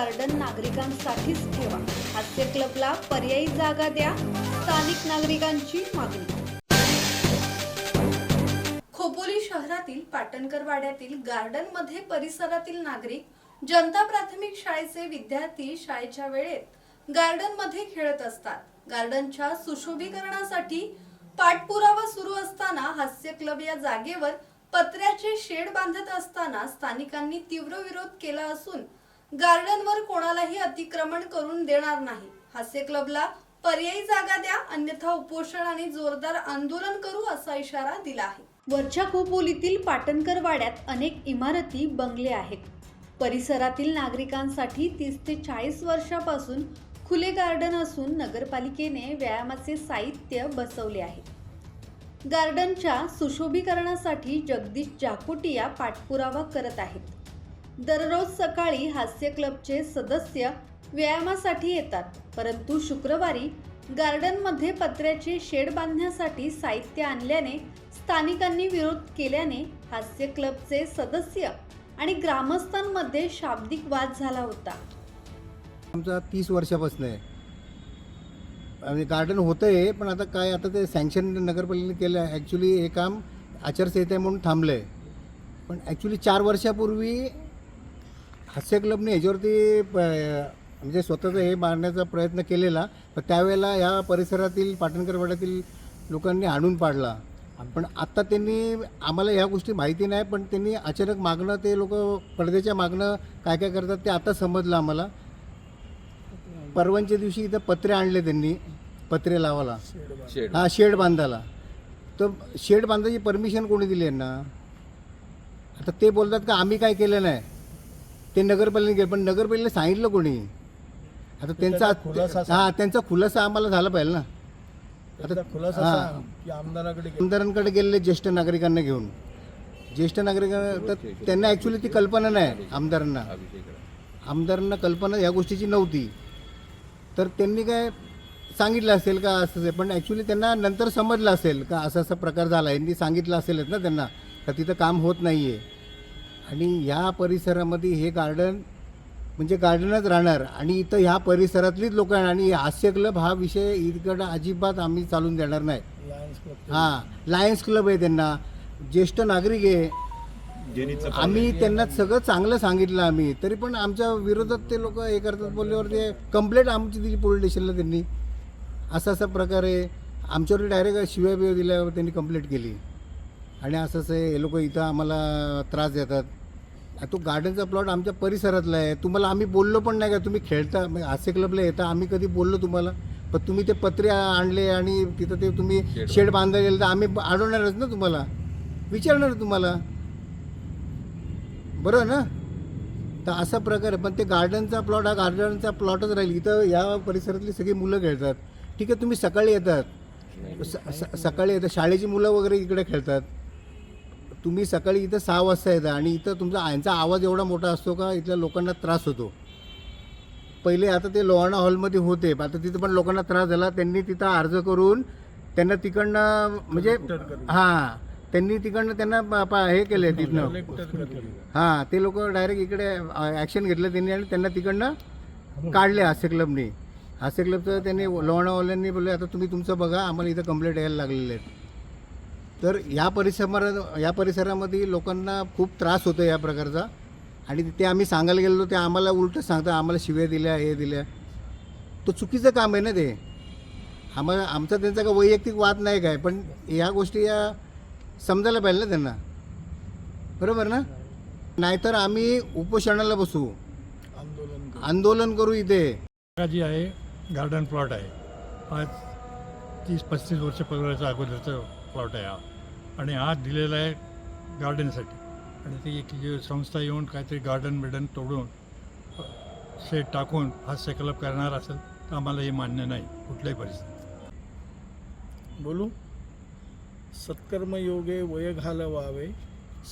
Garden नागरिकांसाठीच ठेवा. हास्य क्लबला पर्यायी जागा द्या. स्थानिक नागरिकांची मागणी. खोपोली शहरातील पाटणकर वाड्यातील गार्डन मध्ये परिसरातील नागरिक, जनता प्राथमिक शाळेचे विद्यार्थी शाळेच्या वेळेत गार्डन मध्ये खेळत असतात. गार्डनच्या सुशोभीकरणासाठी पाठपुरावा सुरू असताना हास्य क्लब या जागेवर पत्र्याचे शेड बांधत असताना स्थानिकांनी तीव्र विरोध केला असून गार्डनवर कोणालाही अतिक्रमण करून देणार नाही. हास्य क्लबला पर्यायी जागा द्या, अन्यथा उपोषण आणि जोरदार आंदोलन करू असा इशारा दिला आहे. वरच्या खोपोलीतील पाटणकर वाड्यात अनेक इमारती, बंगले आहेत. परिसरातील नागरिकांसाठी 30 ते 40 वर्षापासून खुले गार्डन असून नगरपालिकेने व्यायामाचे साहित्य बसवले आहे. गार्डनच्या सुशोभीकरणासाठी जगदीश जाकोटिया पाठपुरावा करत आहेत. दररोज सकाळी हास्य क्लबचे सदस्य व्यायामासाठी येतात, परंतु शुक्रवारी गार्डनमध्ये पत्र्याचे शेड बांधण्यासाठी साहित्य आणल्याने स्थानिकांनी विरोध केल्याने हास्य क्लबचे सदस्य आणि ग्रामस्थांमध्ये शाब्दिक वाद झाला होता. आमचा 30 वर्षापासून आहे आणि गार्डन होतं आहे, पण आता ते सँक्शन नगरपालिकेने केलं आहे. ॲक्च्युली हे काम आचारसंहिता म्हणून थांबलं आहे, पण ॲक्च्युली 4 वर्षापूर्वी हास्य क्लबने ह्याच्यावरती म्हणजे स्वतःचं हे मारण्याचा प्रयत्न केलेला, पण त्यावेळेला ह्या परिसरातील पाटणकर वाड्यातील लोकांनी हाणून पाडला. पण आत्ता त्यांनी आम्हाला ह्या गोष्टी माहिती नाही, पण त्यांनी अचानक मागणं, ते लोक पडद्याच्या मागणं काय काय करतात ते आता समजलं आम्हाला. परवांच्या दिवशी इथं पत्रे आणले त्यांनी, पत्रे लावायला, हां शेड बांधायला. तर शेड बांधायची परमिशन कोणी दिली यांना? आता ते बोलतात का आम्ही काय केलं नाही, ते नगरपालिकेने केलं, पण नगरपालिकेने सांगितलं कोणी? आता त्यांचा खुलासा आम्हाला झाला पाहिजे ना. आता आमदारांकडे गेलेले ज्येष्ठ नागरिकांना घेऊन, ज्येष्ठ नागरिकांना, तर त्यांना ॲक्च्युली ती कल्पना नाही. आमदारांना कल्पना या गोष्टीची नव्हती, तर त्यांनी काय सांगितलं असेल का असं आहे, पण ॲक्च्युली त्यांना नंतर समजलं असेल का असा प्रकार झाला. यांनी सांगितलं असेलच ना त्यांना का तिथं काम होत नाही आहे. आणि ह्या परिसरामध्ये हे गार्डन म्हणजे गार्डनच राहणार आणि इथं ह्या परिसरातलीच लोक आहे. आणि हास्य क्लब हा विषय इकडं अजिबात आम्ही चालून देणार नाही. हां, लायन्स क्लब आहे, त्यांना ज्येष्ठ नागरिक आहे, आम्ही त्यांना सगळं चांगलं सांगितलं आम्ही, तरी पण आमच्या विरोधात ते लोक हे करतात. बोलल्यावर ते कंप्लेंट आमची दिली पोलीस स्टेशनला. त्यांनी असा प्रकारे आमच्यावर डायरेक्ट शिव्या बिव्या दिल्यावर त्यांनी कंप्लेंट केली. आणि असं हे लोक इथं आम्हाला त्रास देतात. तो गार्डनचा प्लॉट आमच्या परिसरातला आहे. तुम्हाला आम्ही बोललो पण नाही का तुम्ही खेळता, हास्य क्लबला येता, आम्ही कधी बोललो तुम्हाला? पण तुम्ही ते पत्रे आणले आणि तिथं ते तुम्ही शेड बांधायला गेलं तर आम्ही अडवणारच ना, तुम्हाला विचारणार तुम्हाला, बरोबर ना? तर असा प्रकार आहे. पण ते गार्डनचा प्लॉट हा गार्डनचा प्लॉटच राहील. इथं या परिसरातली सगळी मुलं खेळतात. ठीक आहे, तुम्ही सकाळी येतात, सकाळी येतात, शाळेची मुलं वगैरे इकडे खेळतात. तुम्ही सकाळी इथं 6 वाजता येता आणि इथं तुमचा यांचा आवाज एवढा मोठा असतो का इथल्या लोकांना त्रास होतो. पहिले आता ते लोहाणा हॉलमध्ये होते, आता तिथं पण लोकांना त्रास झाला. त्यांनी तिथं अर्ज करून त्यांना तिकडनं म्हणजे हां त्यांनी तिकडनं त्यांना हे केलं आहे तिथनं. हां, ते लोक डायरेक्ट इकडे ॲक्शन घेतलं त्यांनी आणि त्यांना तिकडनं काढले हास्य क्लबनी. हास्य क्लबचं त्यांनी लोणावाल्यांनी बोलले आता तुम्ही तुमचं बघा, आम्हाला इथं कंप्लेंट यायला लागलेले आहेत. तर या परिसरामध्ये लोकांना खूप त्रास होतो या प्रकारचा. आणि ते आम्ही सांगायला गेलो ते आम्हाला उलटं सांगतात, आम्हाला शिव्या दिल्या, हे दिल्या. तो चुकीचं काम आहे ना ते. आमचा त्यांचा का वैयक्तिक वाद नाही काय, पण या गोष्टी या समजायला पाहिजे ना त्यांना, बरोबर ना? नाहीतर आम्ही उपोषणाला बसू, आंदोलन करू. इथे जी आहे गार्डन प्लॉट आहे, आज 30-35 वर्षापूर्वीचा अगोदरचा प्लॉट आहे हा. आणि हा दिलेला आहे गार्डनसाठी. आणि ती एक जी संस्था येऊन काहीतरी गार्डन तोडून शेड टाकून हास्य क्लब करणार असेल तर आम्हाला हे मान्य नाही कुठल्याही परिस्थितीत. बोलू. सत्कर्मयोगे वय घालवावे,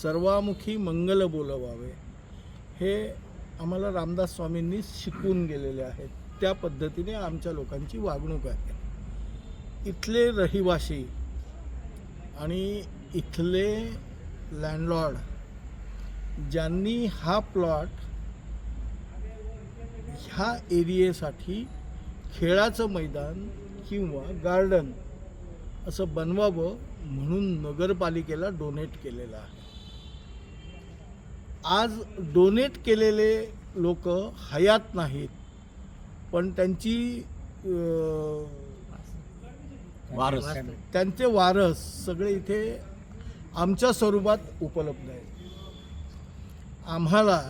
सर्वामुखी मंगल बोलवावे, हे आम्हाला रामदास स्वामींनी शिकवून गेलेले आहेत. त्या पद्धतीने आमच्या लोकांची वागणूक आहे. इथले रहिवासी आणि इथले लँडलॉर्ड ज्यांनी हा प्लॉट ह्या एरियेसाठी खेळाचं मैदान किंवा गार्डन असं बनवावं म्हणून नगरपालिकेला डोनेट केलेलं आहे. आज डोनेट केलेले लोक हयात नाहीत, पण त्यांची त्यांचे वारस सगळे इथे आमच्या स्वरूपात उपलब्ध आहेत. आम्हाला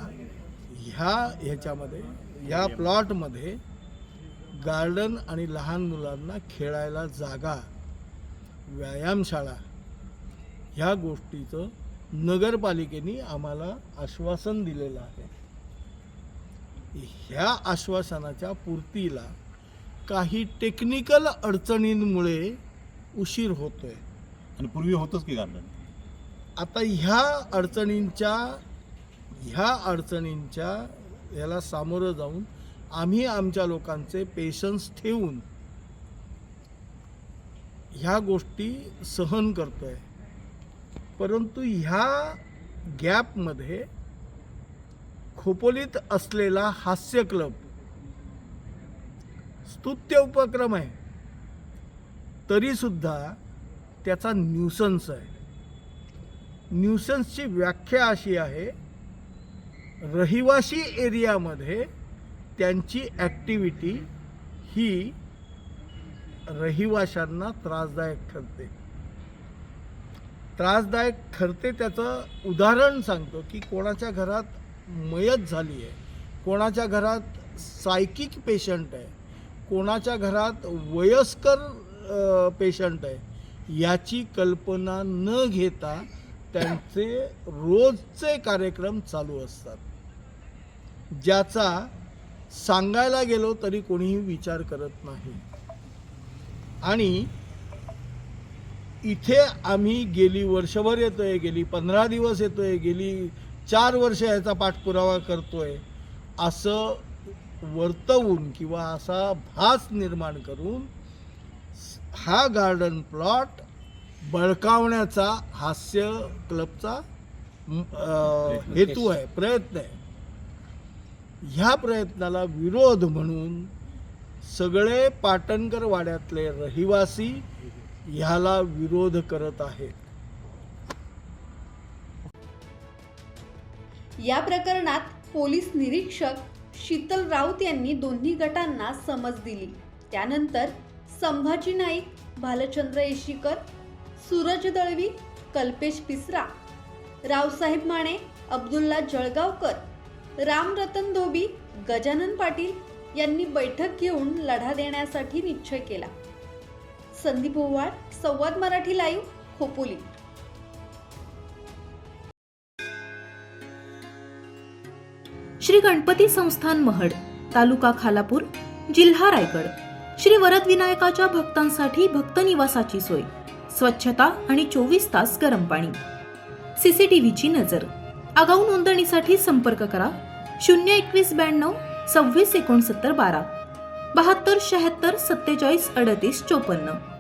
ह्या प्लॉटमध्ये गार्डन आणि लहान मुलांना खेळायला जागा, व्यायामशाळा ह्या गोष्टीचं नगरपालिकेने आम्हाला आश्वासन दिलेलं आहे. ह्या आश्वासनाच्या पूर्तीला काही टेक्निकल अडचणींमुळे उशीर होतोय. आणि पूर्वी होतंच की गार्डन. आता ह्या अडचणींच्या याला सामोरं जाऊन आम्ही आमच्या लोकांचे पेशन्स ठेवून ह्या गोष्टी सहन करतोय. परंतु ह्या गॅपमध्ये खोपोलीत असलेला हास्य क्लब स्तुत्य उपक्रम आहे, तरीसुद्धा त्याचा न्यूसन्स आहे. न्यूसन्सची व्याख्या अशी आहे, रहिवासी एरियामध्ये त्यांची ॲक्टिव्हिटी ही रहिवाशांना त्रासदायक ठरते. त्याचं उदाहरण सांगतो की कोणाच्या घरात मयत झाली आहे, कोणाच्या घरात सायकिक पेशंट आहे, कोणाच्या घरात वयस्कर पेशंट आहे, याची कल्पना न घेता त्यांचे रोजचे कार्यक्रम चालू असतात, ज्याचा सांगायला गेलो तरी कोणीही विचार करत नाही. आणि इथे आम्ही गेली वर्षभर येतोय, गेली 15 दिवस येतोय, गेली 4 वर्ष याचा पाठपुरावा करतोय असं वर्तवून किंवा असा भास निर्माण करून हा गार्डन प्लॉट बळकावण्याचा हास्य क्लबचा हेतू आहे, प्रयत्न आहे. ह्या प्रयत्नाला विरोध म्हणून सगळे पाटणकर वाड्यातले रहिवासी ह्याला विरोध करत आहेत. या प्रकरणात पोलीस निरीक्षक शीतल राऊत यांनी दोन्ही गटांना समज दिली. त्यानंतर संभाजी नाईक, भालचंद्र येशीकर, सूरज दळवी, कल्पेश पिसरा, रावसाहेब माने, अब्दुल्ला जळगावकर, राम रतन धोबी, गजानन पाटील यांनी बैठक घेऊन लढा देण्यासाठी निश्चय केला. संदीप ओवाळ, संवाद मराठी लाईव्ह, खोपोली. श्री गणपती संस्थान महड, तालुका खालापूर, जिल्हा रायगड. श्री वरद विनायकाच्या भक्तांसाठी भक्त निवासाची सोय, स्वच्छता आणि 24 तास गरम पाणी, सीसीटीव्हीची नजर. आगाऊ नोंदणीसाठी संपर्क करा 02192 26 69 12 72 76 47 38 54.